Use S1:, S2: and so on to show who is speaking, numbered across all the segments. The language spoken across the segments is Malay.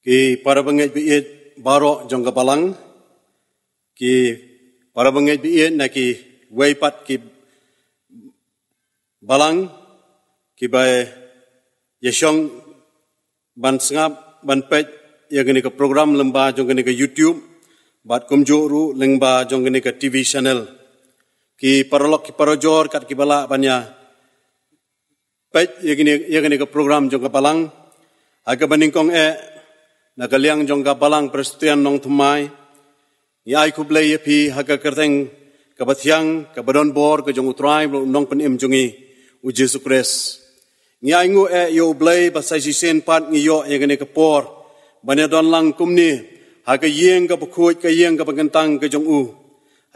S1: Ki para bangit biit barok jong kapalang, ki para bangit biit na ki waypat ki balang, ki bay yasyong ban sengap ban pet ya gani ka program lemba jong gani ka YouTube, bat kumjuru lemba jong gani ka TV channel, ki paralok ki parajor kat ki bala banya pet ya gani ka program jong kapalang, aga baningkong nakaliang jong kapalang persetuan nong tumai, ya ai kublai pi haga kerteng kabathyang kabadon bor ke jong utrai nong penim jongi u Jesu Kris. Ngi ai ngu yo blai basai sisen pat ngi yo ya gani kapor banya don lang kumni haga yeng ka pukut ka yeng ka pagantang ke jong u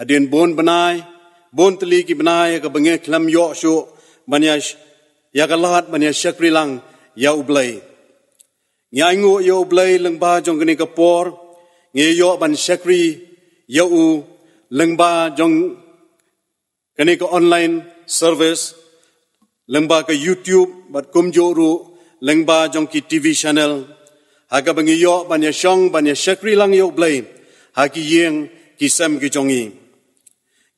S1: hadin bon benai bon teli ki benai ka bange klam yo shu banya ya kalat banya syakri lang ya u blai. Ngai ngu yo blai lengba jong gani kapor ngi yo ban syakri yo u lengba jong gani ka online service lengba ka YouTube bat kumjuru lengba jong ki TV channel haga bangi yo ban ya syong ban ya syakri lang yo blai hagi yeng ki sam ki jongi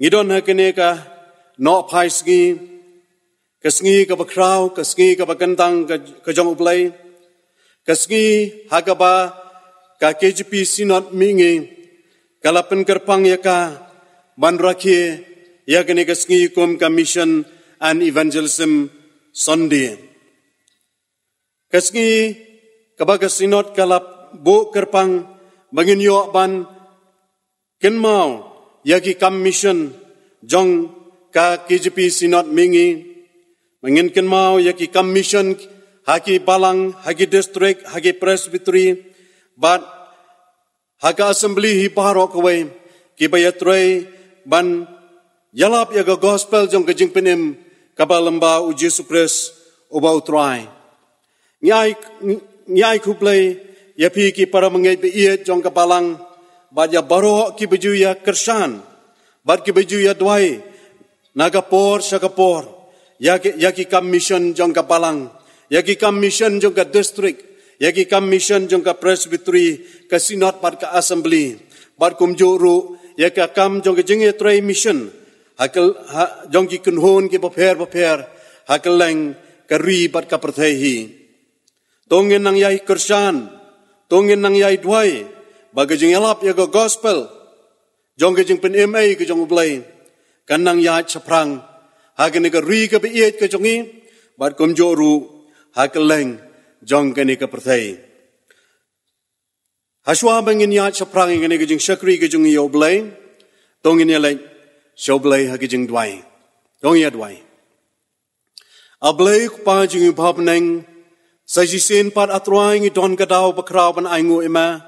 S1: ngidon ha kene ka no phai sngi kasngi ka bakrau kasngi ka bakantang ka jong blai kasngi hagaba ka KJP sinot mingi kalapan kerpang ya ka ban rakhe ya gani kasngi kum ka mission and evangelism Sunday kasngi kabaga sinot kalap bu kerpang bangin yo ban kenmau ya ki kam mission jong ka KJP sinot mingi bangin kenmau ya ki kam mission hagi balang, hagi district, hagi presbytery, but haga assembly hi parok away, ki bayatroy ban yalap yaga gospel jong kajing penim kabalamba u Jesu Kris uba utrai. Nyai kuplay yapi ki para mengai beiet jong kapalang, bat ya baro ki baju ya kersan, bat ki baju ya dwai, nagapor syakapor, yaki kam mission jong kapalang. Yagi kam mission jong ka district, yagi kam mission jong ka presbytery, ka sinod pat ka assembly, bat kumjuru, yagi kam jong ka jingi tray mission, hakal jong ki kunhon ki paper, hakal lang ka ri pat ka perthehi. Tongin nang yai kersan, tongin nang yai dwai, baga jing yalap yaga gospel, jong ka jing pen MA ka jong ublay, kan nang yai chaprang, hagan ka ri ka biit ka jongi, bat kumjuru, hakeleng jong kani ka perthai haswa bangin ya chaprang ngani ka jing syakri ka jong yo blai tongin ya lai show blai ha ka jing dwai tong ya dwai a blai pa jing phap nang sa ji sen pat atroi ngi don ka daw bakraw ban ai ngu ima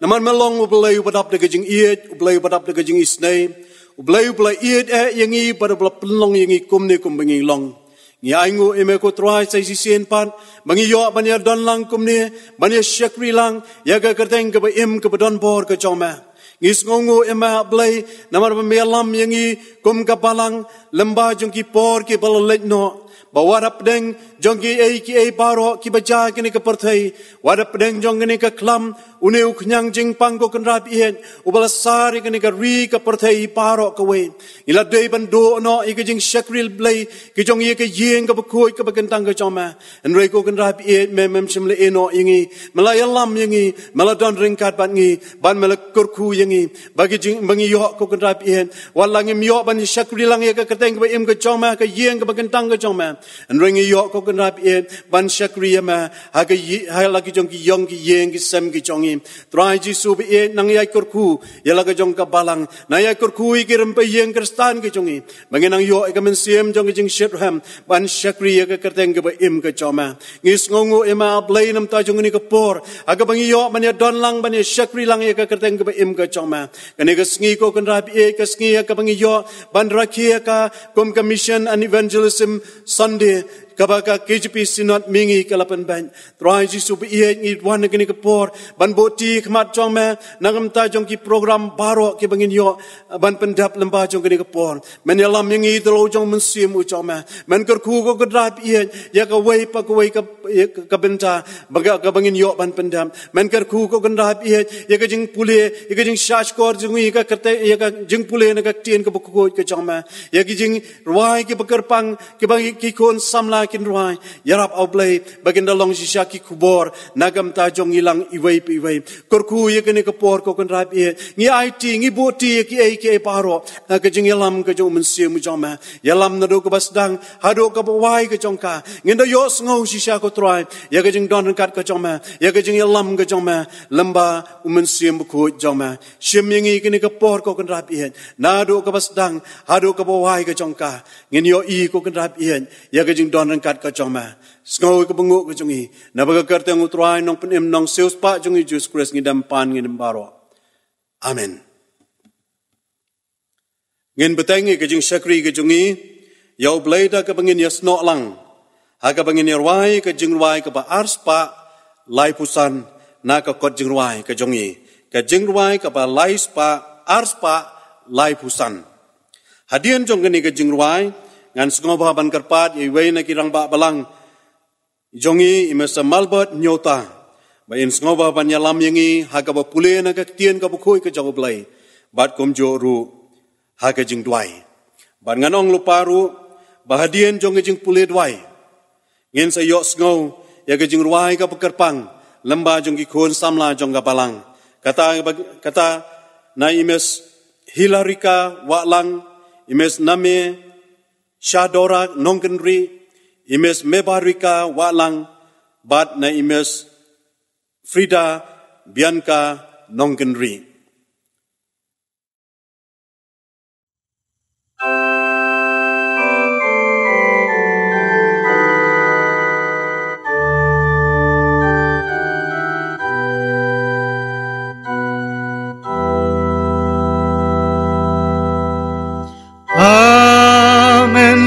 S1: naman melong blai badap de ka jing iet blai badap de ka jing isnai blai iet yangi pada pelong yangi kumni kum bangi long ya aingu eme ko trai sai sien pan bangi yo banya don lang kumne banya syakri lang ya ga kerteng ke im ke don bor ke choma ngis ngongu ema blai namar melam yangi kum kapalang lemba jongki por ke balolek no bawarap deng jongki ai baro ki baja kini ke perthai warap deng jongni ke klam une uknyang jing pangko kenrap ien ubalasari kini ke ri ke perthai baro ke we ila dei bando no ike jing shakril blai ke jong ye ke yeng ke bekoi ke bekentang ke choma enrei ko kenrap ien mem simle eno ingi malayalam yangi maladon ringkat ban ngi ban malakurku yangi bagi jing bangi yo ko kenrap ien walangi yo ban shakril lang ye ke keteng ke im ke choma ke yeng ke bekentang ke choma and ring yo ko kenrap ien ban syakriya ma ha lagi jong ki yong ki yeng ki sem ki jongi trai jisu bi ien nang yai kurku ya laga jong ka balang na yai kurku ki rempe yeng kristan ki jongi mangenang yo ka men siem jong ki jing shitham ban syakriya ka kerteng ke im ke choma ngis ngongu ema blai nam ta jong ni ka por aga bangi yo ban ya don lang ban ya syakri lang ya ka kerteng ke im ke choma kane ka sngi ko kenrap ien ka sngi ka bangi yo ban rakhia ka kom commission and evangelism Sunday kabaka KJP sinat mingi kalapan ban trai jisu bi ngi wan ngini kapor ban boti khmat chong me nangam ta jong ki program baro ki bangin yo ban pendap lemba jong ngini kapor men yalam mingi telo jong mensim u chong me men ker khu ko drap ya ka wei pa ko wei ka benta baga ka bangin yo ban pendam men ker khu ko drap ya ka jing pule ya ka jing shash kor jung ka karte ya ka jing pule na ka tien ka ko ka chong me ya ki jing ruai ki bakar pang ki bang ki kon samla kin ruai yarap aublei bagin dalong sisya ki kubor nagam ta jong ilang iwei korku ye kene kapor ko kan rap ye ngi IT ngi boti ki paro ka jing yalam ka jong mensie mu joma yalam na do ka basdang hado ka bawai ka jong ka nginda yo ngau sisya ko trai ya ka jing don kat ka joma ya ka jing yalam ka joma lamba mensie mu ko joma shim ngi kene kapor ko kan rap ye na do ka basdang hado ka bawai ka jong ka ngin yo ko kan rap ye ya ka jing don kat ka joma Sngau ke benguk ke jungi. Nabaga karte ngutrai nong penim nong seus pa jungi Jesus Christ ngidam pan ngidam baro. Amen. Ngin betengi ke jing syakri ke jungi. Yau beleda ke bengin yasno lang. Haka bengin yarwai ke jing ruai ke ba ars pa. Lai pusan na ke kot jing ruai ke jungi. Ke jing ruai ke ba lai spa ars pa lai pusan. Hadian jong geni ke jing ruai. Ngan sngau bahaban kerpat iwei na kirang ba balang. Jongi imesa malbat nyota. Ba in sngau bahaban yalam yangi haka ba pule na ka tien ka bukhoi ka jago blai. Bat kom jo ru haka jing duai. Bat nganong luparu bahadien jongi jing pule duai. Ngin sa yok sngau ya ka jing ruai ka pekerpang lemba jongi khon samla jong ka balang. Kata na imes Hilarika walang imes name Shadora nongkenri imes Mebarika walang bat na imes Frida Bianca nongkenri.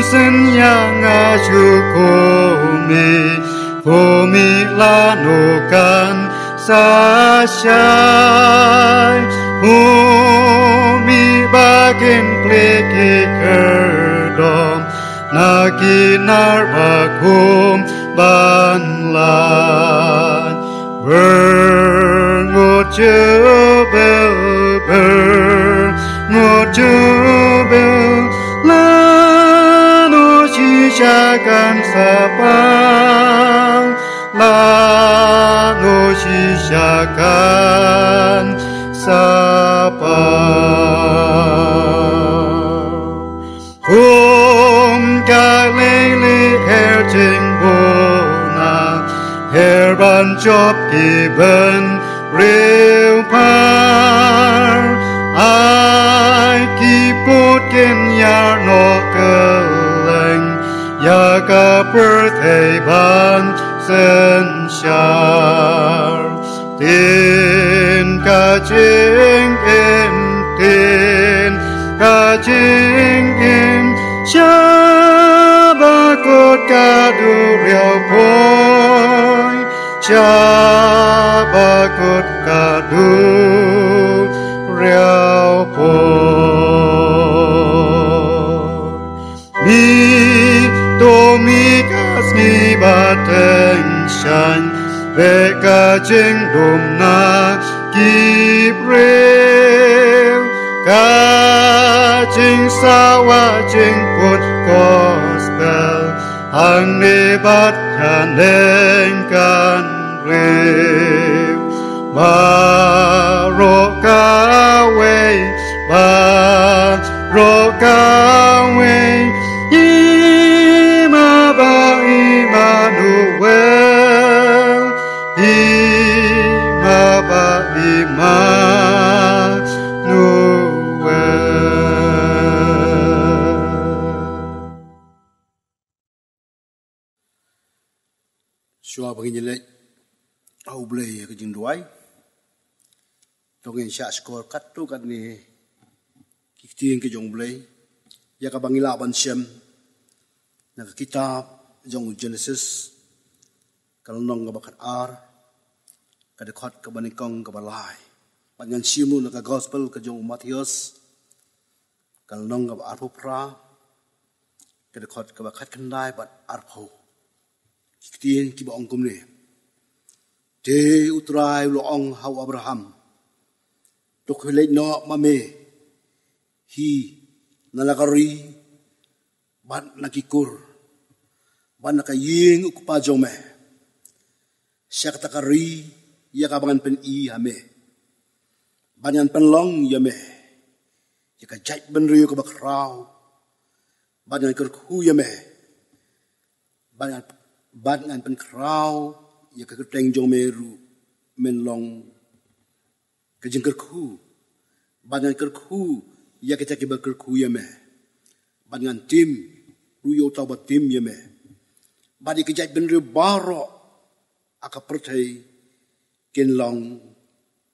S2: Senyanga syukumi Kumi lanukan sasyai Kumi bagin pliki kerdom Nakinar bakum banlan Berngut jubel Berngut jubel Shishakan sapang Lalu shishakan sapang Kalili her jingbona Her ban chop giben real par I keep putting yar no Yaga birthday ban sen shar Tin ka jing im Shabakot kadu riau poi Shabakot kadu riau poi Tomikas ni bateng shan Beka jeng domna kibrel Ka jeng sawa jeng put gospel Ang nebat kaneng kan rew Barokawe
S3: Shua bagi nyelek au blay ke jing duai tongin sya skor kat tu kan ni kiktiin ke jong blay ya ka bangila ban syam na kitab jong Genesis kalau nong gabakat ar kadekot kabanikong kabalai pangan simu na ka gospel ka jong Matius kalau nong gab arpo pra kadekot kabakat kendai bat arpo kitien kiba ongkum ni te utrai loong hau Abraham tok helai no mame hi nalakari ban nakikur ban nakaying ukpa jome siya katakari ya kabangan pen i hame banyan penlong yame ya kajait benriyo kabakraw banyan kerku yame banyan pen kraw ya kaketeng jome ru menlong kajing kerku banyan kerku ya kita kiba kerku yame banyan tim ruyo tabat tim yame badi kejait benriyo baro aka pertai kenlong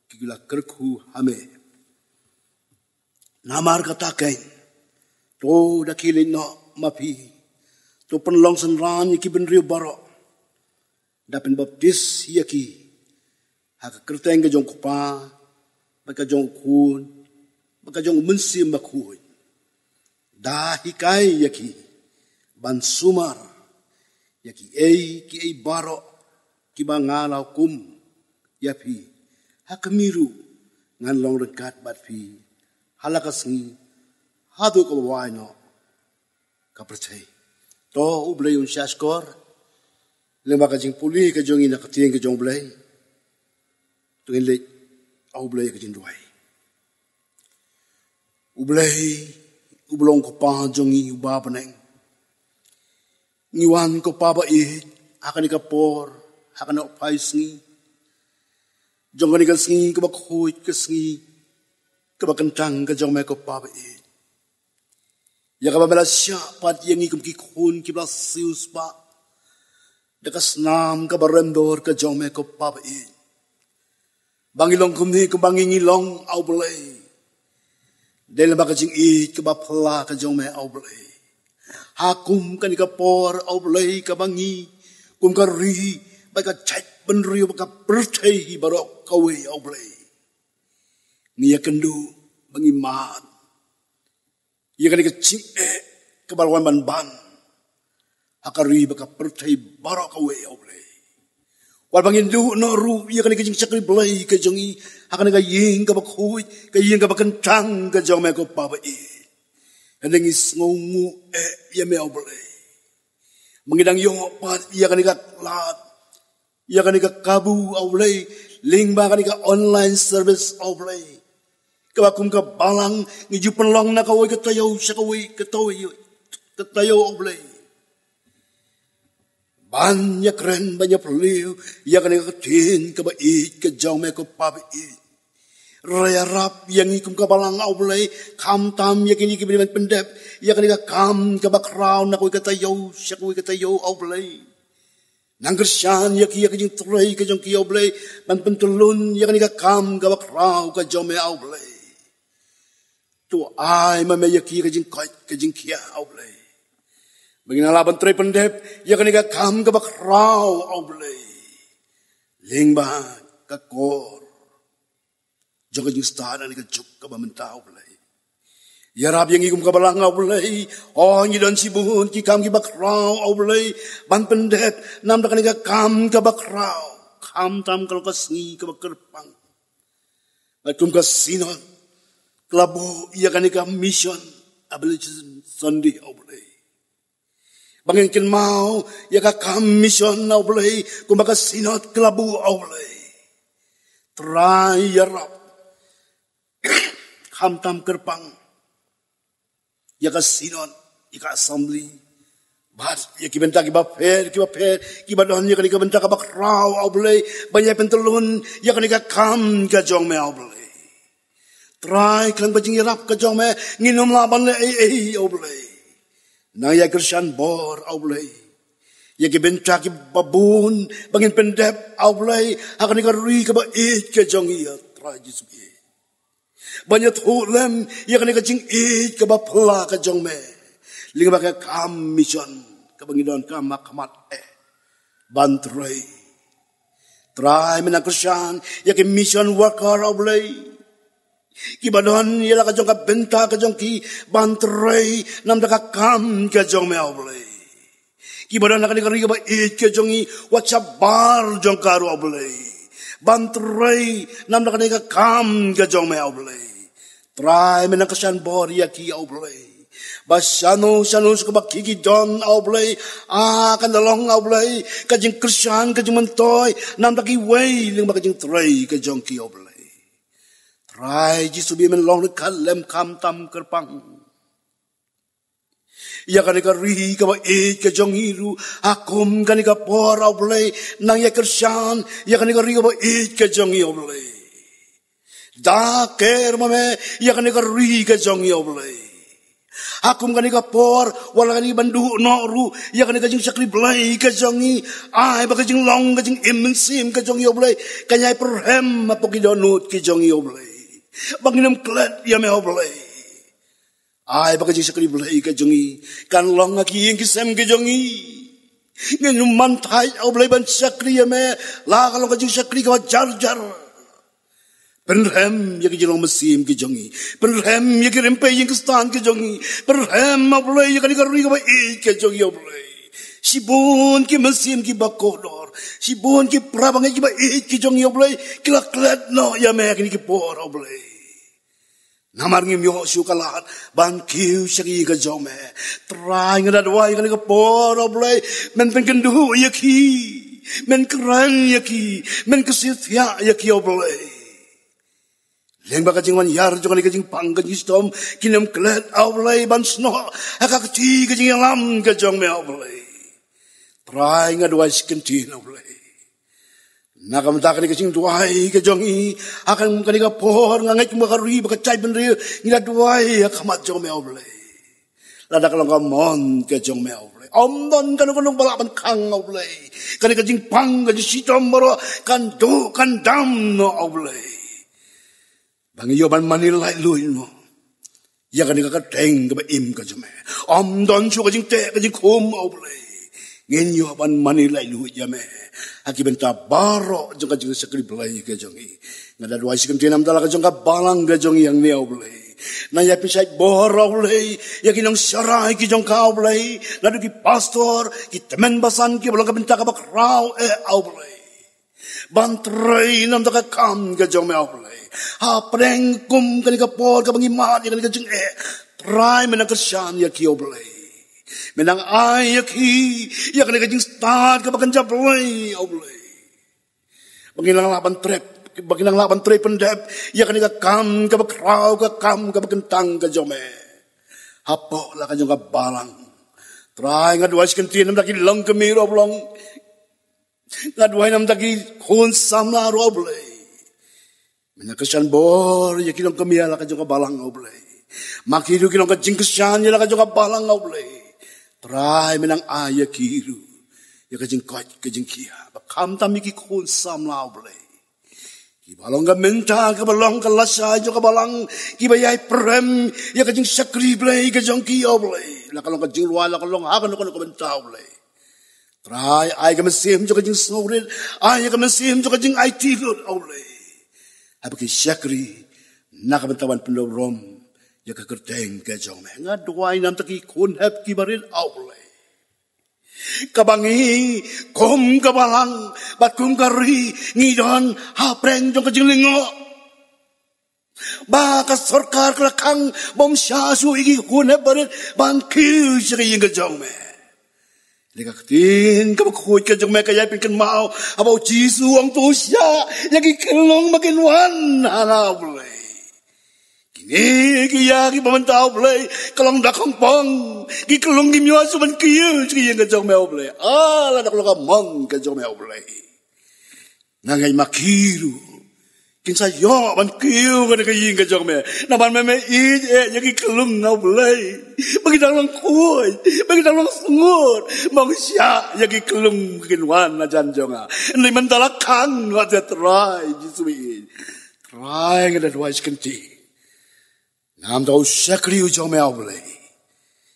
S3: kigula kerku hame namar kataken to dakilin no mapi to penlong senran yaki benriyo baro dapen baptis yaki haka kerteng ke jong kupa baka jong kun baka jong mensim bakui dahikai yaki ban sumar yaki ki ei baro ki bangalau kum yapi hakamiru ngan long rekat bat pi halakasngi hadu ko waino ka percay to ublay un shaskor lema ka jing puli ka jong ina ka tieng ka jong blay to le ublay ka jing duai ublay ublong ko pa jong i uba paneng ngiwan ko pa ba i akan ikapor akan opai sngi jong ni kan sngi ka bakhoy ka sngi ka bakantang ka jong me ko pa ba i ya ka ba sya pat yang ikum ki khun ki bla sius pa dekas nam ka barendor ka jong me ko pa ba i bangilong kum ni ka bangingilong au blay del ba ka jing i ka ba phla ka jong me au blay hakum kan ka por au blay ka bangi kum ka ri ba ka chat ben ri ba ka perthai barok ka we au blay nia kendu bangi mat ya kan ka ching ka balwan ban ban hakari ba ka perthai barok ka we au blay wal bangin du no ru ya kan ka jing sakri blay ka jongi hakan ka ying ka ba khoi ka ying ka ba kentang ka jong me ko pa ba i Henengis ngongu ya me oblay. Mengidang yo pat ya kan ka lat. Ya kan ka kabu oblay. Lingba kan ka online service oblay. Kabakum ka balang ngiju penlong na kaway katayo sa kaway katayo oblay. Banyak ren banyak perliu ya kan ka tin ka bait ka jong me ko pabait. Raya rap yang ikum kabalang oblay kam tam yakin iki biman pendep yakin ka kam ka bakraw na koy katayo siya koy katayo oblay nanggersyan yaki yakin tray ka jong ki oblay ban pentulun yakin ka kam ka bakraw ka jome oblay tu ay mame yaki ka jing koy ka jing kia oblay Menginalaban tray pendep yakin ka kam ka bakraw oblay lingba ka kor Joko jing stada ni ka juk ka bamentaw blay. Yarab yang ikum ka balangaw blay. Oh ngi don sibun ki kam ki bakraw aw blay. Ban pendep nam da ka kam ka bakraw. Kam tam kal ka sngi ka bakerpang. Atum ka sinon. Klabo iya ka mission ability Sunday aw blay. Bangin kin mau ya ka kam mission aw blay. Kumaka sinot klabo aw blay. Try yarab Hamtam kerpang ya ka sinon ika assembly bat ya kibenta kiba per kiba don ya ka benta ka bakraw oblay banyak pentulun ya ka kam ka jong me oblay try klang bajing yarap ka jong me nginom laban le oblay na ya kersan bor oblay ya kibenta ki babun bangin pendep oblay akan ka ri ka ba ka jong ya try jisu banyak hulem ya kan ka jing ka bapla ka jong me linga ka kam mission Kabangidon Kamamat Bantray. Try menakrisan yakin mission worker oblay. Kibadon yala kajong ka benta kajong ki bantray nam daka kam kajong me oblay. Kibadon nakani kari ba it kajong i WhatsApp bar jong karu oblay. Bantray nam nakani ka kam kajong me oblay. Try menakrisan bor yaki oblay. Basano sa kabakiki don oblay kandalong oblay kajing Krisyan kajing mentoy nam daki way ling makajing tray kajong ki oblay tray jisubi men long kalem kam tam kerpang ya kanika ri ka ba kajong iru akum kanika por oblay nang ya Krisyan ya kanika ri ka ba kajong i oblay da ker mame ya kanika ri kajong i oblay Akum kanika por wala kani bandu no ru ya kanika jing sakri blai ka jongi ai ba ka jing long ka jing immensim ka jongi oblai kanya perhem apoki donut ki jongi oblai banginam klet ya me oblai ai ba ka jing sakri blai ka jongi kan long ki ing kisem ka jongi ngin man thai oblai ban sakri ya me la ka long ka jing sakri ka jar jar Perhem yaki jilong mesim ki jongi. Perhem yaki rempe yang kestan ki jongi. Perhem ablay yaki kari ka ki jongi ablay. Sibun ki mesim ki bakodor. Sibun ki prabang ki ki jongi ablay. Kilaklet no ya me ki por ablay. Namar ngim yo syukalat ban kiu syaki ka jome. Try ngadadwai ka ni por ablay. Men pengendu yaki. Men keren yaki. Men kesithya yaki ablay. Leng baka jing wan yar jong ni kajing panggan istom kinem klet awlay ban sno akak ti kajing lam kajong me awlay try ngadwai sikentin awlay nakamta kani kajing duai kajong i akan kani ka por ngangai kumakari baka cai benri ngila duai akamat jong me awlay lada kalong kamon kajong me awlay omdon kanong balapan kang awlay kani kajing pang kajing sitom moro kan do kan dam no awlay Bangi yo ban manilai luin mo. Ya kan ka teng ka im ka jame. Don chu ka jing te ka jing kum oblay. Ngin yo ban manilai lu jame. Aki benta baro jong ka jing sakri blai ka jongi. Ngada dua sikem tinam dala ka jong ka balang ka jongi yang ne oblay. Na ya pisai bor oblay. Ya kinong sarai ki jong ka oblay. Ladu ki pastor ki temen basan ki bolong ka benta ka bakraw oblay. Bantray nam ka kam ka jong me oblay. Preng kum kanika por kabang iman kanika jeng try menang Krisyan ya ki oblay menang ay ya ki ya kanika jeng start kabang jablay oblay banginang laban trep pendep ya kanika kam kabang kraw ka kam kabang kentang ka jome hapo la ka jong ka balang try ngadwa sikentin nam daki long kemiro oblong ngadwa nam daki kun samla oblay Menakasan bor, ya kinong kamiala ka jong balang oblay. Makiru kinong ka jingkesan, ya ka jong balang oblay. Try menang aya kiru, ya ka jing kot ka jing kia. Bakam tami ki kun sam la oblay. Ki balong ka menta, ka balong ka lasa, jong ka balang. Ki bayay prem, ya ka jing sakri blay, ka jong ki oblay. Lakalong ka jing luwa, lakalong hakan ka menta oblay. Try ay ka masim, jong ka jing snorin. Ay ka masim, jong ka jing ay tigod oblay. Apaki syakri nakabantawan pendorom ya kekerteng ke jome ngadwai nam taki kun hep kibarin aulay kabangi kom kabalang bakum kari ngidon hapreng jong kajinglingo baka sarkar kelakang bom syasu igi kun hep barin bangkiu syakri yang ke jome Likaktin kabakhoy ka jang may kaya pinkan mao abaw jisu ang tusya yagi kelong makinwan hangablay kini kiyagi pamantaw blay kalong dakong pang kikelong gimyo suman kiyo sige ka jang may oblay ladak lo ka mong ka jang may oblay nangay makiru kinsa yo man kiyo ka nakayin ka jang may naman may yagi kelong na oblay Bagidang lang kuy, bagidang lang sungur, mangsya, yagi kelung kinwan na janjonga. Hindi man talakang, what that try, jisuin. Try nga that wise kanti. Nam daw sakri ujong me awlay.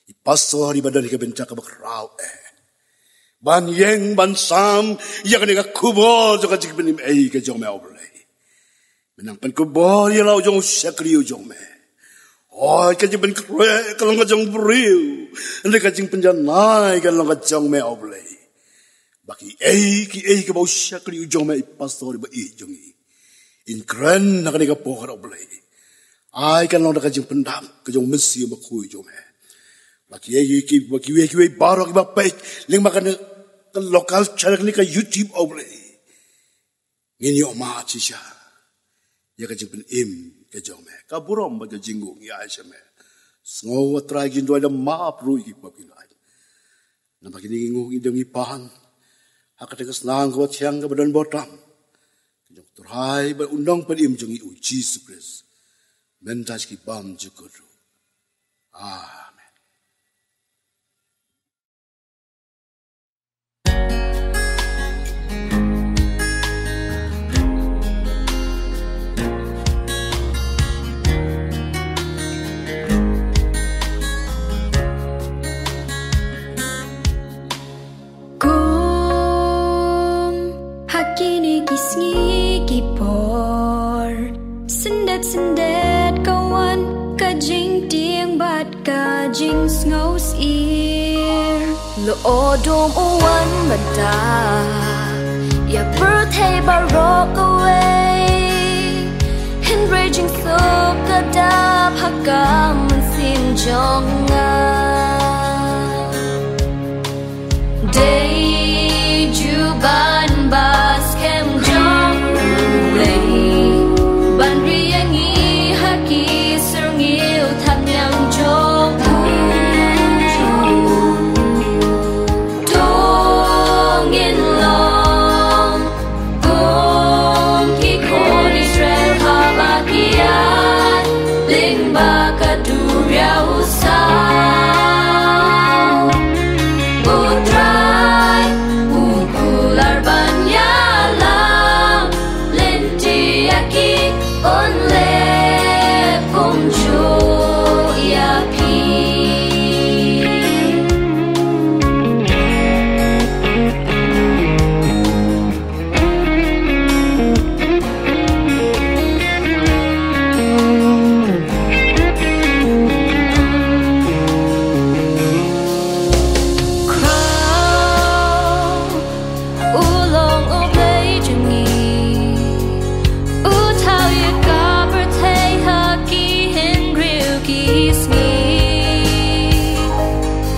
S3: Ipastor ibadari ka benta ka bakraw ban yeng ban sam ya kan ka kubo jo ka jik benim ei ka jong me oblei menang pan kubo ya lau jong sakriu jong me oi ka jik ben kre ka long ka jong briu ande ka jing penjan nai ka long ka jong me oblei baki ei ka bau sakriu jong me pastor ba i jong i in kren na ka ni ka po ka oblei ai ka long ka jing pendam ka jong mesi ma kui jong me baki we baro ki ba pek ling makan ke lokal channel ni ka YouTube oblei ngini o ma chisha ya ka jing pen im ka jong me ka burom ba ka jingung ya aisha me sngo try gin do da ma pro ki pa ki lai na ba ki ni ngu i dong i pan hakata ka snang ko thiang ka badan botam jong trai ba undong pen im jong i u Jesus Christ men tas ki bam jukuru
S4: Sendet kawan kajing tiang bat kajing sngows ear lo odom uwan banta ya birthday barok away and raging so kadap hakam sin jonga day juban bas kem jong lay ban riang i haki serngil tham yang jong tong in long gom ki kon Israel habakiat ling bakaduria usau utrai ukular banyalam lentiaki onle kumju yapi crow ulong oblay jengi utau ye ka birthday haki henril kisni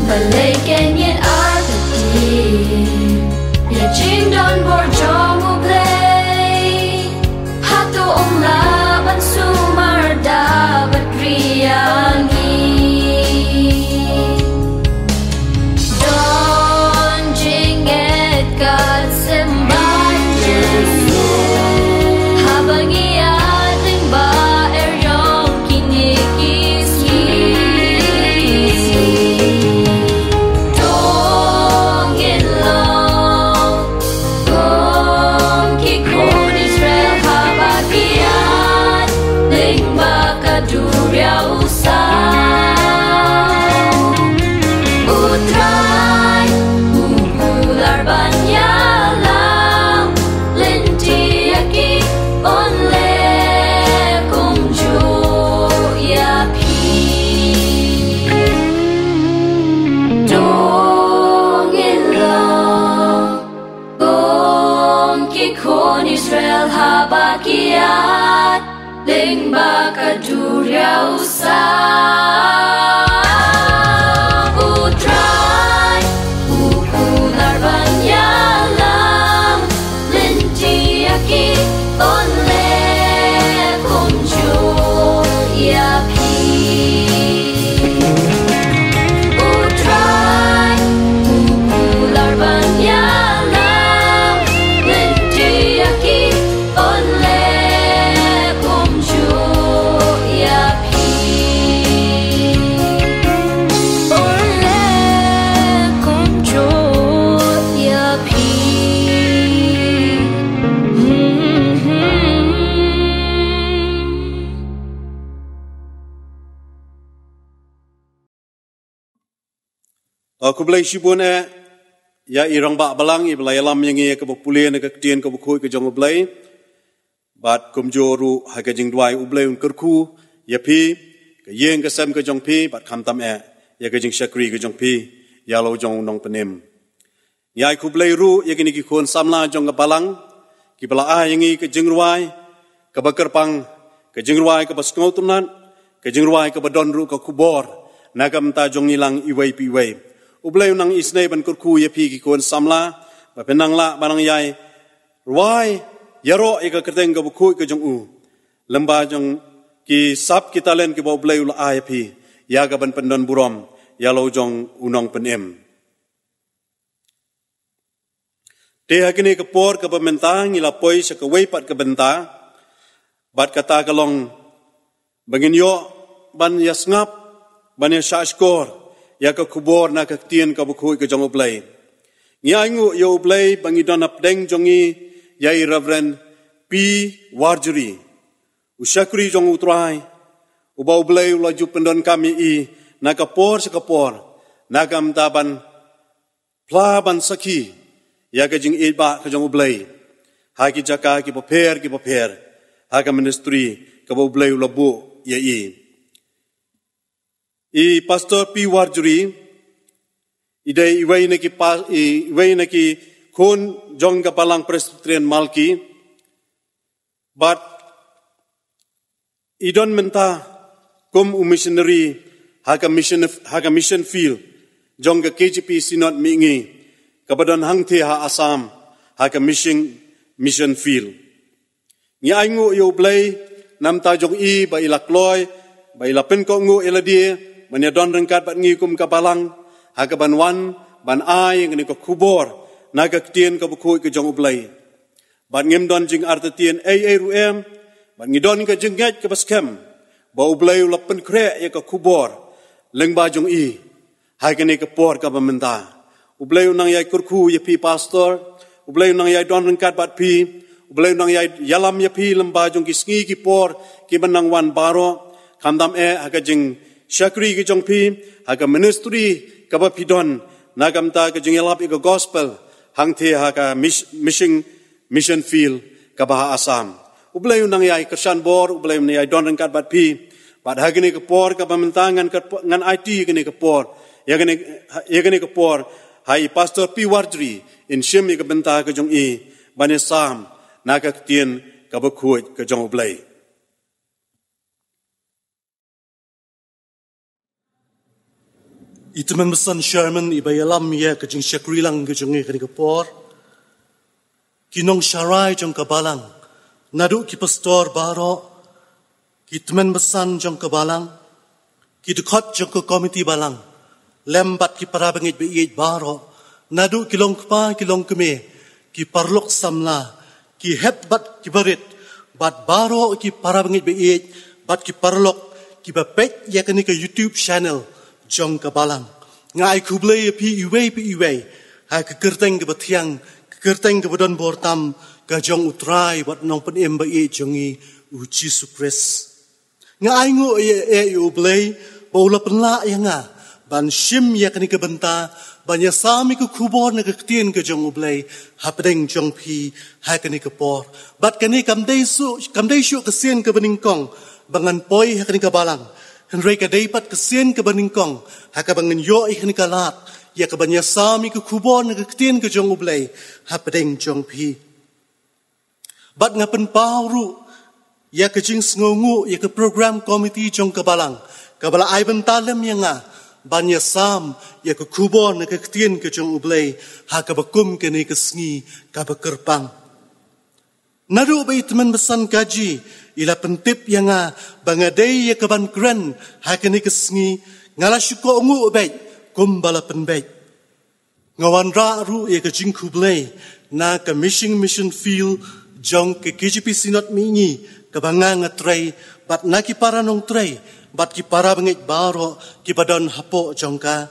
S4: balay kenyen arpati ya jing don bor jong oblay hato ong laban sumar dapat riangi Don jinget kat semban Yesu habang iating ba eryong kinikisi Dong ilong kong kikon Israel habagian ling bakadurya usau utrai ukular banyalam lentiaki onle kumju yapi dong ilong kong kikon Israel habakiat ling bakadurya usau utrai ukular banyalam lentiaki onle kumju yapi utrai ukular banyalam lentiaki onle kumju yapi onle kumju yapi
S1: Aku belai sibun ya irang ba balang I belai lam yang ia ke populian ke ketien ke bukui ke jong ublai bat kumjoru ha ke jing dwai ublai un kerku ya pi ke yeng ke sem ke jong pi bat kham tam ya ke jing syakri ke jong pi ya lo jong nong penem ya ku blai ru ya kini ki khon samla jong ke balang ki bala yang I ke jing ruai ke bakerpang ke jing ruai ke basngau tunan ke jing ruai ke badon ru ke kubor nagam ta jong nilang iwai pi wai ublay nang isnay ban kurku ya pi ki kon samla ba penang la barang yai ruai yaro ika kerteng ka buku ka jong u lemba jong ki sap ki talen ki ba ublay ula ai pi ya ga ban pendon burom ya lo jong unong penem te hakini ka por ka pementa ngila poi sa ka wei pat ka benta bat kata kalong bangin yo ban yasngap ban ya shashkor ya ka kubor na ka tien ka bukhui ka jong ublay ngiangu yo ublay bangi don apdeng jongi ya Reverend P Warjuri usyakri jong utrai uba ublay ula jupendon kami I na kapor sa kapor nagam taban plaban saki ya ka jing iba ka jong ublay ha ki jaka ki paper ha ka ministry ka ublay ula bu ya I Pastor P Warjuri idai iwai naki kon jong kapalang Presbyterian Malki but idon menta kum missionary haka mission field jong ka KGP Synod mingi kabadon hangte ha Assam haka mission field ngi aingu yo blay nam ta jong I ba ilakloy ba ilapen ko ngu eladie manya don rengkat bat ngikum kapalang ha ka banwan ban ai ngani ko kubor naga ktien ka bukoi ke jong ublai ban ngem don jing artetien ruem ban ngidon ka jengat ke baskem ba ublai lapen kre ya ka kubor lengba jong I ha ka ne ka por ka bamenta ublai nang yai kurku ya pi pastor ublai nang yai don rengkat bat pi ublai nang yai yalam ya pi lemba jong ki sngi ki por ki banang wan baro khamdam ha ka jing syakri ke jong pi haka ministry ka ba pidon nagam ta ke jing elap ika gospel hangte haka mission field ka ba Assam ublay nang yai kersan bor ublay nang yai don rengkat bat pi bat hagini ke por ka pamentangan ngan IT gini ke por ya gini ke por hai Pastor P Warjuri in shim ika benta ke jong I bane sam naga ktien ka ba khuit ke jong ublay
S5: Ituman besan Sherman ibayalam ya kejing syakri lang kejing kani kapor kinong syarai jong kabalang nadu ki pastor baro ituman besan jong kabalang ki dekot jong ke komiti balang lembat ki para bangit beiyet baro nadu kilong kpa kilong keme ki parlok samla ki hebat ki barit bat baro ki para bangit beiyet bat ki parlok ki bapet ya kani ke YouTube channel jong kabalang ngai kublai pi iwei ha kekerteng ke batiang kekerteng ke badon bortam ka jong utrai wat nong pen em ba e jongi uji supres ngai ngo e ublai bola penla yanga ban shim ya kani ke benta banya sami ku kubor na kektien ke jong ublai ha pedeng jong pi ha kani ke por bat kani kamdai shu kesien ke beningkong bangan poi ha kani ke balang Henry ka dapat kesien ke beningkong haka bangan yo ikhni kalat ya ka banya sami ke kubon ke ketien ke jong ublai ha pedeng jong pi bat ngapen pauru ya ke jing sngongu ya ke program komiti jong kabalang kabala ai bentalem yanga banya sam ya ke kubon ke ketien ke jong ublai ha ka bakum ke ni ke sngi ka bakerpang nadu bai teman besan kaji ila pentip yanga bangadai ya kaban kran hakani kesngi ngala syuko ngu bai kumbala penbai ngawan ra ru ya ke jing kublai na ka mission field jong ke KGP Synod mingi kabanga ngatrai bat na ki para nong trai bat ki para bangit baro ki badon hapo jongka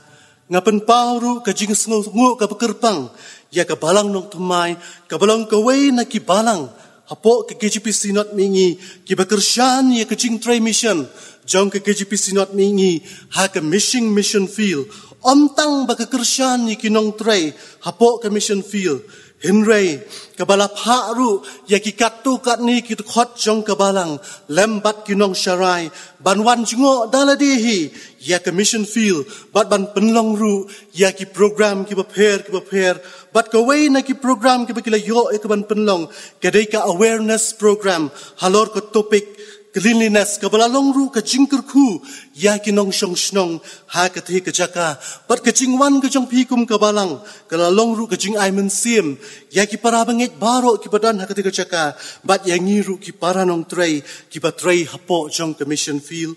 S5: ngapen pauru ka jing sngu ka bekerpang ya ka balang nong tumai ka balang ka wei na ki balang hapo ke KGP Synod mingi ki bekerjaan ye ke jing tray mission jong ke KGP Synod mingi ha ke mission field omtang ba kekerjaan ye kinong tray hapo ke mission field Henry kabalap haru ya ki katu kat ni ki khot jong kabalang lembat kinong sharai banwan jingo daladihi ya ke mission field bat ban penlong ru ya ki program ki prepare bat ka way na ki program ki bakila yo e ka ban penlong kadai ka awareness program halor ka topic cleanliness kabalalong ru ka jingker khu ya kinong shong snong ha ka the ka jaka bat ka jingwan ka jong pikum kabalang kalalong ru ka jing aimen sim ya ki para bangit baro ki badan ha ka the ka jaka bat yang ngiru ki para nong tray ki ba tray hapo jong ka mission field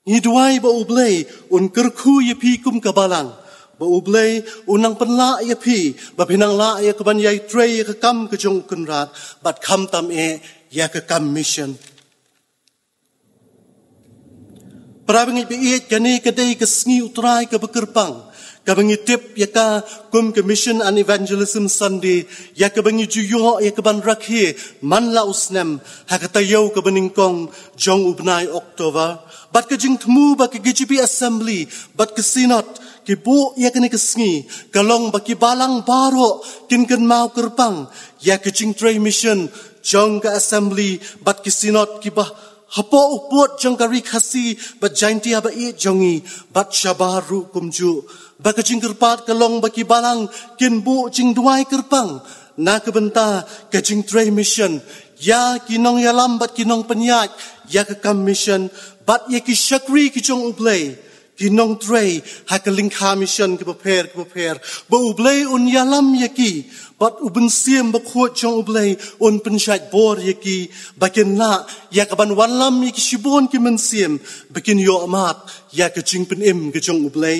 S5: ni duai ba ublay un kerkhu ye pikum kabalang ba ublay unang penla ye pi ba pinang la ye ka ban yai tray ka kam ka jong kunrat bat kam tam e ya ka kam mission Parabangit biit kani kadai kesngi utrai ke bekerpang. Kabangitip ya ka kum ke mission and evangelism Sunday ya ka bangi juyo ya ka ban rakhi manla usnem ha ka tayo ka baningkong jong ubnai Oktober. Bat ka jing tmu ba ke GGP assembly bat ke synod ki bu ya kani kesngi kalong ba ki balang baro kin mau kerpang ya ke jing tray mission jong ka assembly bat ki synod ki bah hapo upot jong kari khasi bat jainti aba I jongi bat shabaru kumju baka jing kerpat kalong baki balang kin bu jing duai kerpang na kebenta ka jing tray mission ya kinong yalam bat kinong penyat ya ka kam mission bat ya ki shakri ki jong ublay kinong tray ha ka lingkha mission ki prepare ba ublay un yalam yaki bat ubun siem ba khot jong ublay un penshat bor yaki bakin la ya ka ban wanlam yaki shibon ki men siem bakin yo amat ya ka jing pen im ki jong ublay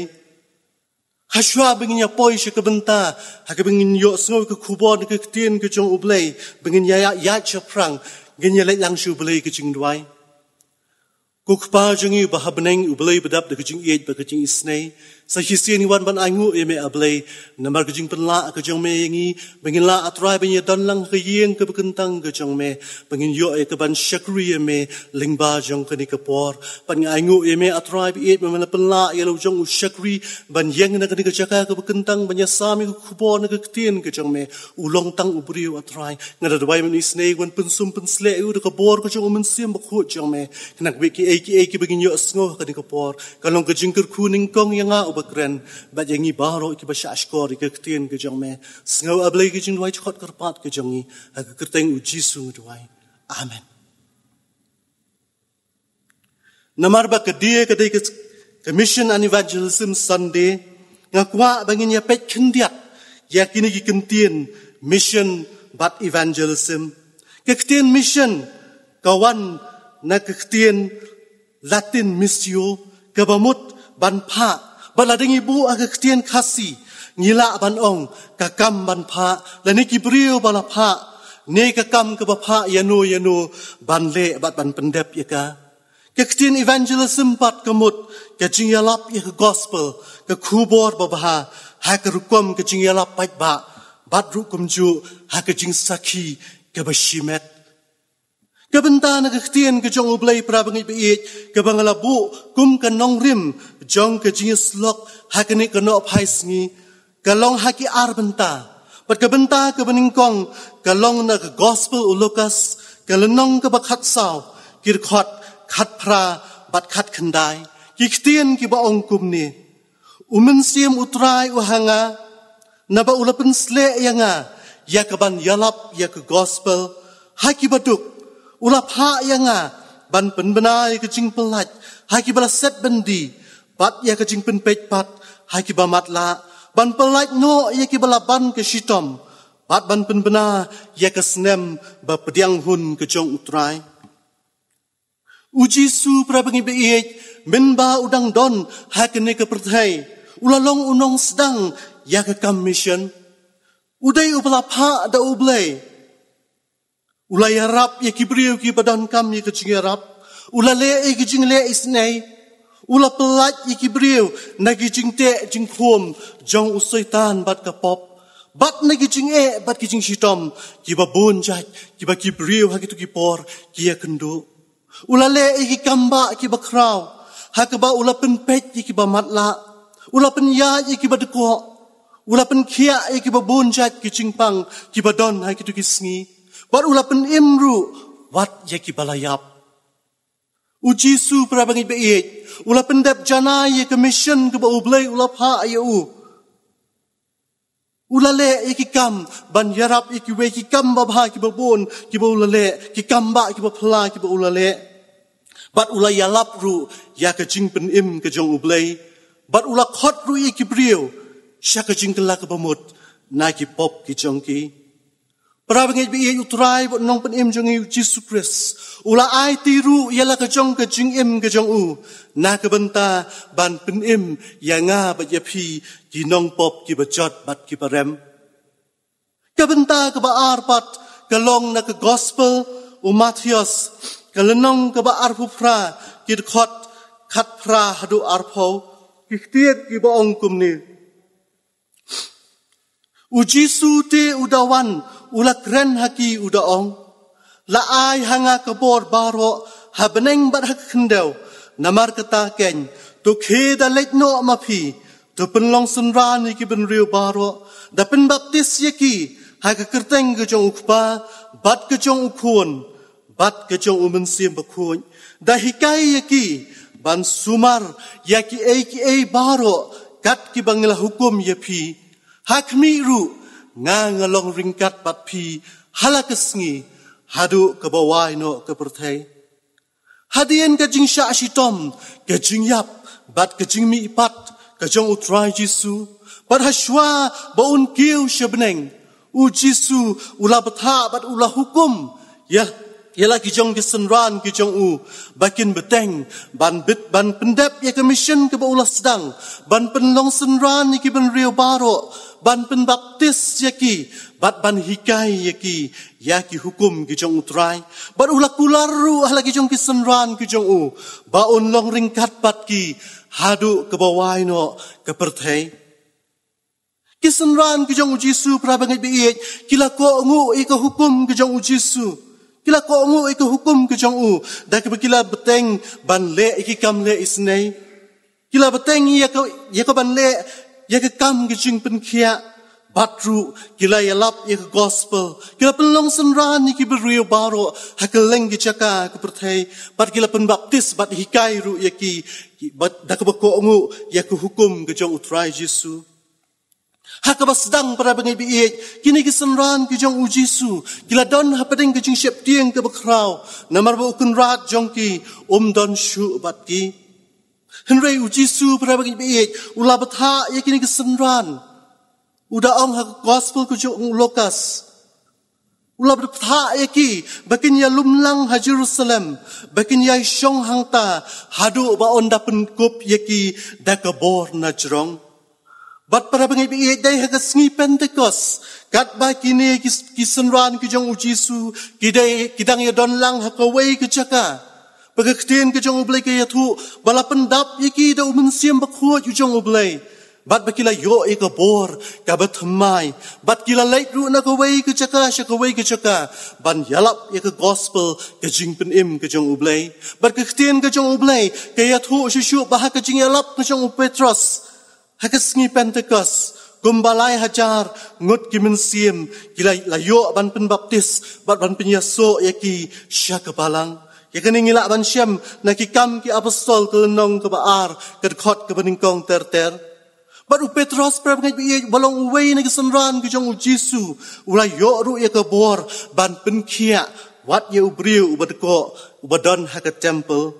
S5: Hashwa bengin ya poi she kebenta ha ka bengin yo sngo ke khubon ke tien ke jong ublay bengin ya chaprang gen ya lang shu ublay ke jing duai Kukpa jengi bahabneng ublay bedap de kejing iet ba kejing isnei sa hisian wan ban angu eme ablay namar kejing penla kejong me yengi bengin la atrai benya dan lang keyeng ke bekentang kejong me bengin yo e ke ban shakri eme lingba jong keni kapor ban angu eme atrai iet memela penla yelo jong shakri ban yeng na keni kejaka ke bekentang banya sami ke kubon ke ketien kejong me ulong tang ubriu atrai ngada dwai men isnei wan pensum pensle u de kabor kejong men sim bakhu jong me kenak beki Eki begin yo asngo kani kapor kalong kejingker kuning kong yanga ubakren bat yangi baro ki basha ashkor ki ktien ke jongme sngo ablay ki jing dwai chot karpat ke jongi ag kerteng uji sung dwai amen namar ba kedie kedai ke mission and evangelism Sunday ngakwa bangin ya pet kendiat yakini ki kentien mission but evangelism ke ktien mission kawan na ke ktien Latin missio kabamut ban pha balading ibu aga ktien khasi ngila ban ong kakam ban pha lani kibriu bala pha ne kakam ka ba pha yanu ban le bat ban pendep yaka ke ktien evangelism pat kamut ke jingyalap ya gospel ke khubor babaha ha ka rukum ke jingyalap pat ba bat rukum ju ha ka jing sakhi ke bashimet Kabenta na kakhtien ke jong ublay prabangit biit kabangalabu kum kanong rim jong ke jingis lok hakani kano phaisngi kalong haki arbenta pat kabenta kabaningkong kalong na gospel ulukas kalanong kabakhat saw kirkhot khat pra bat khat khandai kikhtien ki ba ong kumni umensim utrai uhanga na ba ulapen sle yanga yakaban yalap yak gospel haki baduk Ulap ha yanga ban penbenai kejing pelat haki bala set bendi bat ya kejing penpet pat haki bamat la ban pelat no ya ki bala ban ke shitom bat ban penbena ya ke snem ba pediang hun ke jong utrai uji su prabangi beik menba udang don hakene ke perthai ulalong unong sedang ya ke kam mission udai ubala ha da ublay Ulay harap ya kibriu ki badan kami ke jing harap. Ula le ki jing le isnei. Ula pelat ya kibriu na ki jing te jing khom jong usaitan bat ka pop. Bat na gijing bat gijing shitom, kiba bonjat, kiba kibriu hakitu kipor, kia kendo. Ulale kikamba kiba kraw, hakaba ulapen pet kiba matla, ulapen ya kiba deko, ulapen kia kiba bonjat gijing pang, kiba don hakitu kisngi. Bat ulapen imru, wat kiba layap. Ujisu prabangit be'it, ulapen dep janai commission kiba ublay ulapha ayau. Ulale ikikam ban yarap ikiwe kikam babha kibabon kiba ulale kikamba kiba pla kiba ulale bat ulay yalap ru ya kajing pen im kajong ublay bat ula khot ru ikibriu sya kajing kala kabamut na kipop kijong ki parabangit bi utrai bot nong pen im jong Jesus Christ ula ai tiru yala kajong im kajong u na kabanta ban pen im ya nga ba yapi kinong pop kibajot bat kibarem kabenta kaba arpat kalong na ka gospel o Matthias kalenong kaba arpupra kidkhot khat pra hadu arpho kitiet kiba ongkum ni ujisu te udawan ulakren haki udaong la ai hanga kabor baro habeneng bat hakendau namar kata ken to kheda lekno mapi to penlong sunran iki ben riu baro da pen baptis yaki ha ka kerteng ke jong ukpa bat ke jong ukun bat ke jong umen sim bakun da hikai yaki ban sumar yaki ei baro kat ki bangla hukum yapi hakmi ru nga ngalong ringkat bat pi halakesngi hadu ke bawai no ke perthai hadien ke jing sha shitom ke jing yap bat ke jing mi ipat kajong utrai Jisu, bat haswa baun kiu syabeneng, Jisu ulah betha bat ulah hukum, yalah kijong kesenran kijong bakin beteng, ban pendep ya commission ke ulah sedang, ban penlong senran ki ben riu baro, ban penbaptis yaki, bat ban hikai yaki hukum kijong utrai, bat ulah kularu ahla kijong kesenran kijong baun long ringkat bat ki, hadu ke bawah no ke perthai kisenran kijong Jisu prabangit biit kila ko ngu ika hukum kijong Jisu kila ko ngu ika hukum kijong da ke kila beteng ban le ikikam le isnei kila beteng ya ka ban le ya ka kam kijing penkhia batru kila yalap ya gospel kila penlong senran ki beriu baro hakeleng ki caka ke perthai bat kila penbaptis bat hikai ru yaki bat dakabako ngu yaku hukum ke jong utrai Jisu hakabas sedang para bengai biit kini kisenran ke jong Jisu kila don hapadeng ke jing syep tieng ke bakrau namar ba ukun rat jong ki don shu bat ki henrei Jisu para bengai biit ulah betha yakini kisenran udah ong hak gospel ke jong Lukas ulah berpatha yaki bakin ya lumlang ha Jerusalem bakin ya syong hangta hadu ba on dapen kup yaki da kabor na jrong bat para bengai bi dai ha sngi Pentecost kat ba kini kisenran ki jong Jisu kidai kidang ya don lang ha kawai ke jaka pagaktin ke jong ublay ke yatu balapen dap yaki da umen siam bakho yu jong ublay bat bakila yo ika bor kabat hamai bat kila lait ru na kawai ke caka syakawai ke caka ban yalap ika gospel ke jing pen im ke jong ublay bat ke ktien ke jong ublay ke yathu syusyu bah ke jing yalap ke jong Petrus hakasngi Pentecost kumbalai hajar ngut ki mensim kila layo ban pen baptis bat ban penyaso yaki syakabalang yakani ngila ban syam nakikam ki apostol kelenong ke baar ke khot ke beningkong ter baru Petrus prabangit biye balong uway na kisenran ke jong Jisu ulay yo ru ya kabor ban penkhia wat ye ubriu ubadko ubadon ha ke temple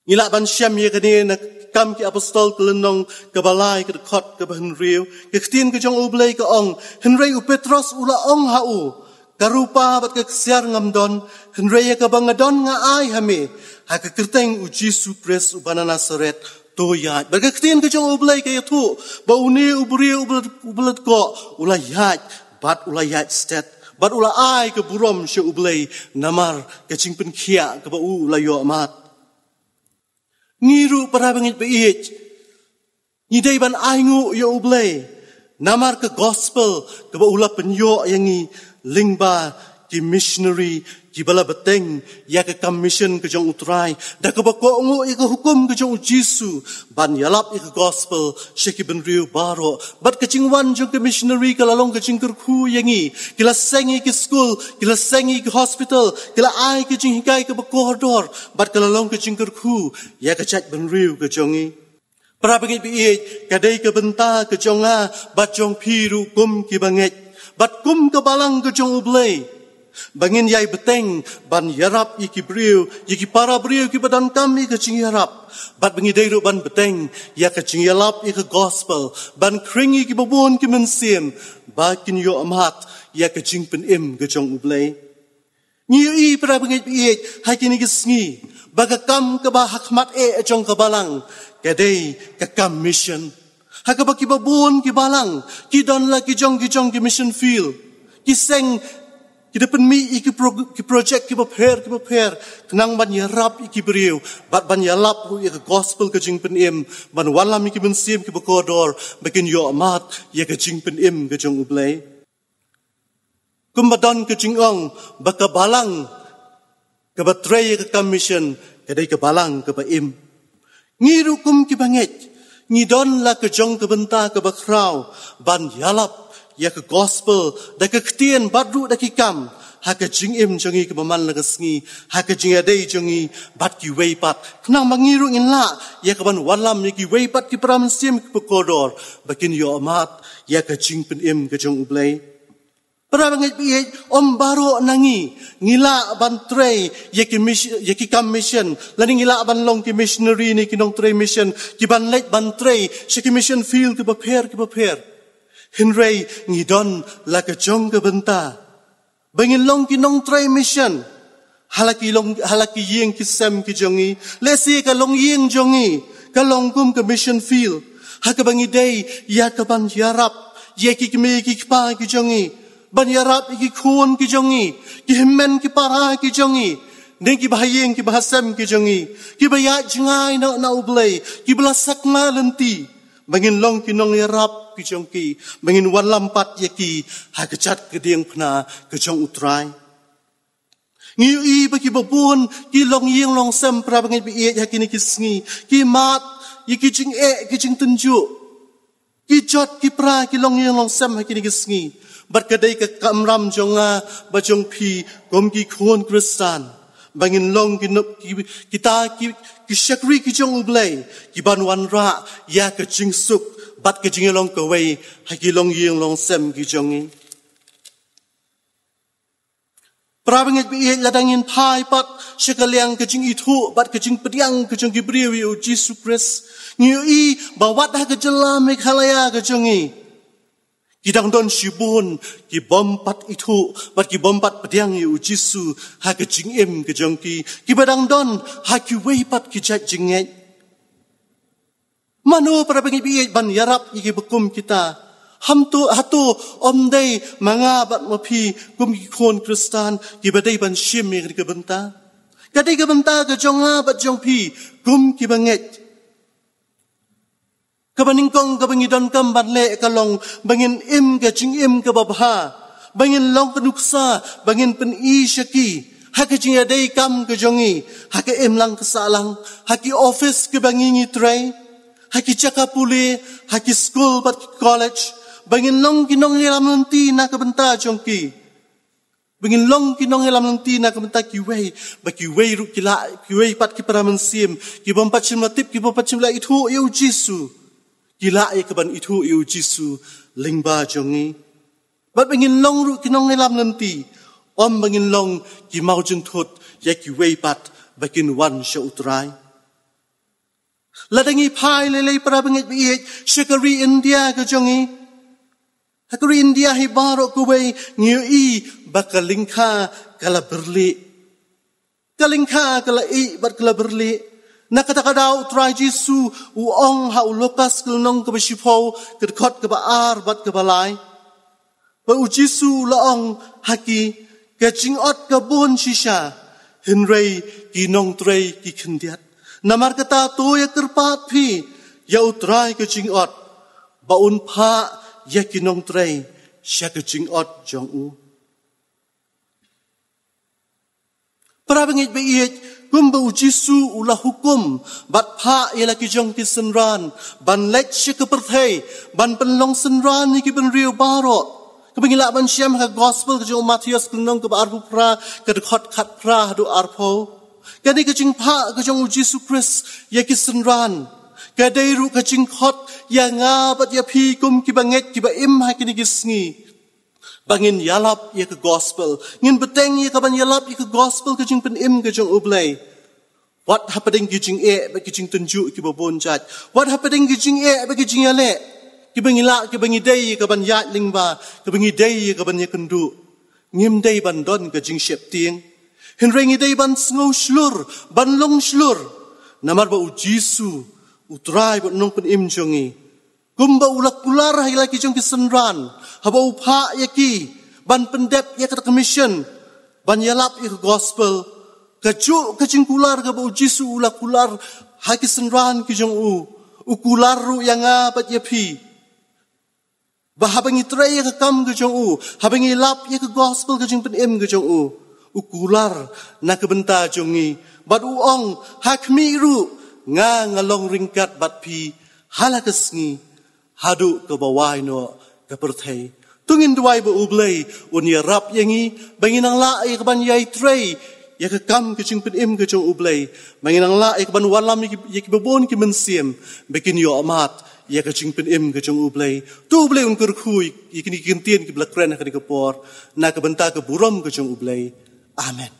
S5: ngila ban syam ye kani na kam ki apostol kelenong ke balai ke khot ke benriu ke ktin ke jong ublay ke ong henrei Petrus ula ong ha karupa bat ke siar ngamdon henrei ke bangadon nga ai hame ha ke kerteng Jisu Christ ubana Nazaret toyat bagaktin ke jong ublay kaya tu bauni ubri ublat ko ulayat bat ulayat stat bat ulai ke burom she ublay namar ke cingpen khia ke ba ulayo amat ngiru para bangit beit ni dai ban aingu yo ublay Namar ke gospel ke ula penyo yangi lingba ki missionary ki bala beteng ya ke commission ke jong utrai da ke bako ngu ke hukum ke jong Jisu ban yalap ke gospel sheki ben riu baro bat ke jingwan jong ke missionary ke lalong ke jingkur khu yangi kila sengi ke school kila sengi ke hospital kila ai ke jing hikai ke bako dor bat ke lalong ke jingkur khu ya ke chat ben riu ke jongi para bangit biik kadai ke benta ke jonga bat jong piru kum ki banget bat kum ke balang ke jong ublay bangin yai beteng ban yarap iki briu iki para briu ki badan kami ke jing yarap bat bangi dairu ban beteng ya ke jing yalap iki gospel ban kringi ki babon ki mensim bakin yo amat ya ke jing pen im ke jong ublay nyi para bangit biik hakini ke sngi bagakam ke bah hakmat jong ke balang kadai kakam mission hakaba ki babon ki balang ki don la ki jong ki mission field ki seng ki depan mi ki project ki prepare kenang ban yarap ki beriu bat ban yalap hu ki gospel ke jing pen im ban walam ki bensim ki bakodor bakin yo amat ya ke jing pen im ke jong ublay kumbadan ke jing ong baka balang ke batray ke commission kadai ke balang ke ba im ngiru kum ki banget ngidon la ke jong ke benta ke bakrau ban yalap ya ke gospel da ke ktien badru da ki kam ha ke jing im jongi ke baman la ke sngi ha ke jing adai jongi bat ki wei pat knang mangiru ngin la ya ke ban walam ki wei pat ki pram sim ke kodor bakin yo amat ya ke jing pen im ke jong ublay para bangit biik om baro nangi ngila ban tray ye ki kam mission lani ngila ban long ki missionary ni ki nong tray mission ki ban let ban tray she ki mission field ki prepare hinrei ngidon la ka jong ka benta bangin long ki nong tray mission halaki yeng ki sem ki jongi lesi ka long yeng jongi ka long kum ka mission field ha ka bangi day ya ka ban yarap ye ki me ki pa ki jongi ban yarap ki khun ki jongi ki himmen ki para ki jongi ne ki bahayeng ki bahasam ki jongi ki baya jingai na ublay ki belasak ma lenti bangin long ki nong yarap ki jongi bangin walam pat ye ki ha kechat ke dieng pna ke jong utrai ngiu i ba ki babun ki long yeng long sam pra bangin bi ye yakini ki sngi ki mat ye ki jing ki jing tunju ki jot ki pra ki long yeng long sam yakini ki sngi bat kadai ke kamram jonga bajong pi gom ki khon kristan bangin long kita ki shakri ki jong ublay ki ban wan ra ya ke jing suk bat ke jing long ke wei ha ki long yeng long sem ki jongi prabangit bi ladangin pai pat shakaliang ke jing itu bat ke jing pediang ke jong ki briu yu Jesus Christ ngiu i bawat ha ke jelam halaya ke jongi Kidang don shibun ki bompat itu bat ki bompat pediang yu Jisu ha ke jing im ke jongki ki badang don ha ki wei pat ki jat jinget mano para pengi bi ban yarap ki bekum kita hamtu hatu omdei manga bat mapi kum ki khon kristan ki badai ban shim mi ke benta kadai ke benta ke jonga bat jongpi kum ki banget kabaningkong kabangidon kam banle kalong bangin im ke jing im ke babha bangin long kenuksa bangin pen i shaki hake jing adai kam ke jongi hake im lang kesalang haki office ke bangingi tray haki cakapule haki school bat college bangin long kinong ilam nanti na kabenta jongki bangin long kinong ilam nanti na kabenta ki wei ru ki wei pat ki paramansim ki bompat chimlatip ki bompat chimla itu eu Jisu Gila ay kaban itu yu Jisu lingba jongi. Bat bangin long ru kinong nilam nanti. Om bangin long ki mau jentut ya ki wei pat bakin wan sya utrai. Ladangi pai lele para bangit biik syakari India ke jongi. Hakari India hi baro kuwei ngiu i bakalingka kala berli. Kalingka kala i bat kala berli. Nakatakaw utray Jisu uong ha ulokas kulnong ke besipo kedkot ke baar bat ke balai. Ba u Jisu laong haki ke jingot ke bun shisha henrei kinong tray ki kendiat. Namar kata tu ya kerpat pi ya utray ke jingot ba un pa ya kinong tray siya kajing ot jong u. Para bangit bait gumba u Jisu ula hukum bat pha ila ki jong ki senran ban let siya ka perthai ban penlong senran ni ki ben riu baro kabangila ban siam ka gospel ka jong Matius kunong ka arbu pra ka khot khat pra du arpho kani ka jing pha ka jong u Jisu Christ ya ki senran ka dai ru ka jing khot ya nga bat ya phi kum ki banget ki ba im ha ki ni gisngi bangin yalap ya ke gospel ngin beteng ya ka ban yalap ya ke gospel ke jing pen im ke jong ublay what happening ke jing e ba ke jing tunju ki ba bon jat what happening ke jing e ba ke jing yale ki bangila ki bangi dai ka ban yat ling ba ki bangi dai ka ban ya kendu ngim dai ban don ke jing shep ting hin rengi dai ban sngo shlur ban long shlur namar ba u Jisu utrai ba nong pen im jongi gumba ulak ular hai laki jong ki senran haba upha yaki ban pendep ya ka commission ban yalap ya gospel kaju kajing kular ka ba Jisu ulak ular hai ki senran ki jong u ukular ru yang bat ya phi ba habangi tray ya ka kam ka jong u habangi lap ya ka gospel ka jing pen em ka jong u ukular na ka benta jongi bat u ong hakmi ru nga ngalong ringkat bat phi halakasngi hadu ke bawai no ke perthai tungin duai ba ublay un ya rap yangi banginang la ai ka ban yai tray ya ka kam ke jing pen im ke jong ublay banginang la ai ka ban walam ya ki babon ki mensiam bekin yo amat ya ka jing pen im ke jong ublay tu ublay un kur khui ikini kintien ki blakren ka ni ka por na ka benta ke buram ke jong ublay amen.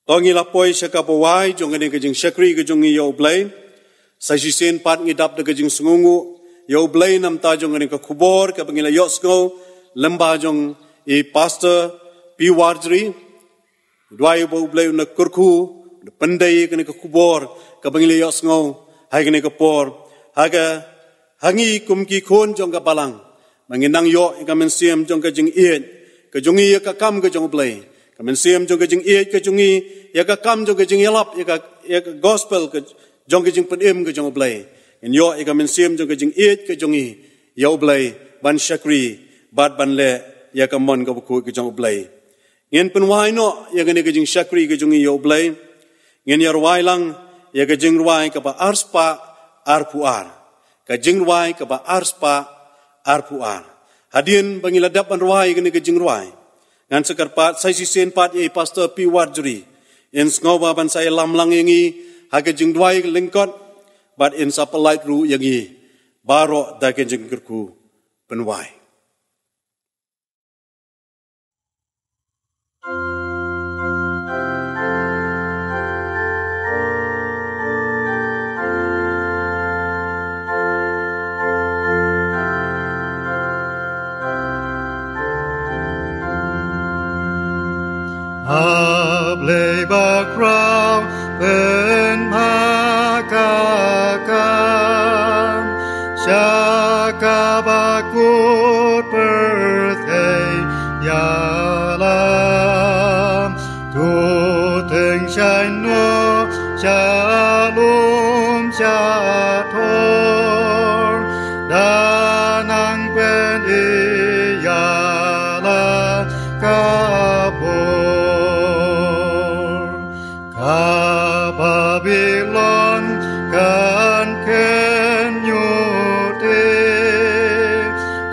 S1: Tongi lapoi saka bawai jong ne ke jing shakri ke jong yo ublay sa sisen pat ngidap de ke jing sungungu yo ublay nam ta jong ne ka khubor ka bangila yo sko lamba jong e pastor P Wardri dwai bo ublay na kurku de pandai ke ne ka khubor ka bangila yo sko hai ke ne ka por haga hangi kum ki khon jong ka balang manginang yo ka mensiam jong ka jing e ka jong ye ka kam ka jong ublay ka mensiam jong ka jing e ka jong ya ka kam jong ka jing yalap ya ka gospel ka jong ke jing pen em ke jong ublay en yo e ka mensiam jong ke jing et ke jong ya ublay ban shakri bat ban le ya ka mon ka bu ke jong ublay ngin pen wai no ya ke jing shakri ke jong ya ublay ngin ya wai lang ya ke jing wai ka ba arspa arpuar ka jing wai ka ba arspa arpuar hadien bangila dap ban wai ke jing wai ngan sekar pat sai si sen pat e pastor P Wardri en ngoba ban sai lam lang yangi haga jing dwai lingkot but in sapalait ru yangi baro da ke jing kerku penwai
S2: Ablay bakraw pen makakam syaka bakut perthai yalam tuteng syai no shalom syator danang pen iyala kapor Babylon kan kenyute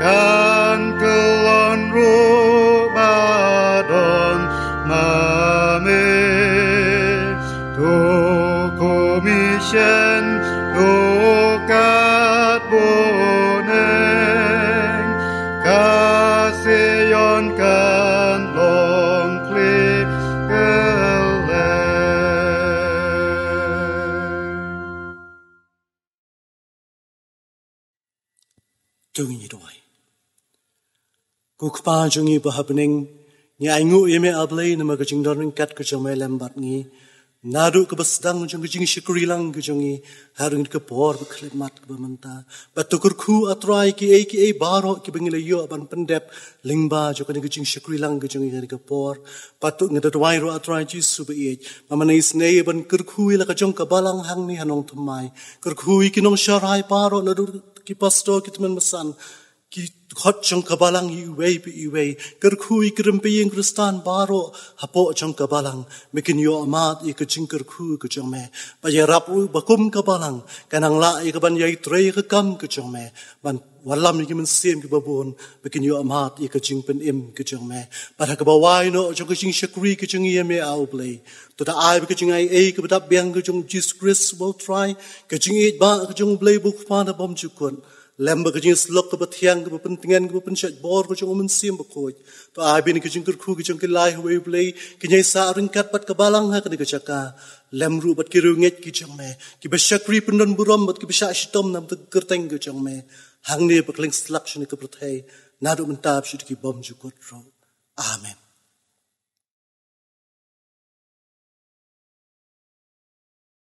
S2: kan kelon rubadon mame tu commission tu kat boneng kasiyon kan long klip
S5: Tungi doai. Kukpa jungi bahabning ni aingu yeme ablay na magajing dorning kat ko jomay lambat ngi Nadu ke basdang jong kejing syukuri lang kejongi harung ke por beklemat ke bamanta. Batukur ku atrai ki ei baro ki bengilayo aban pendep lingba jong kejing syukuri lang kejongi hari ke por. Patuk ngedadwai ro atrai jisu be mamanais nei ban kerkui la kejong ke balang hang ni hanong tumai. Kerkui kinong syarai baro nadu ki pasto ki teman mesan. Ki hot jong kabalang iway kerkui kerempi yang kristan baro hapo jong kabalang mekin yo amat i kejing kerku kejong me baya rapu bakum kabalang kanang la i kaban yai trei kekam kejong me ban walam ni kimen sim ki babon mekin yo amat i kejing pen im kejong me pada kabawai no jong kejing syakri kejong ye me au play to da ai kejing ai ke badap biang kejong Jesus Christ will try kejing it ba kejong play buk pa na bom jukun Lembah kejing selok ke batiang ke pentingan ke pensyat bor kejong mensim bekoj. To abin kejing kerku kejong kelai huwei play kenyai sa ringkat pat kebalang ha kene kejaka. Lemru bat kirunget kejong me. Ki basyakri pendon buram bat ki basyak shitom nam kerteng kejong me. Hang ni bakling selak shini ke pertai. Nadu mentab syid ki bom jukot ro. Amen.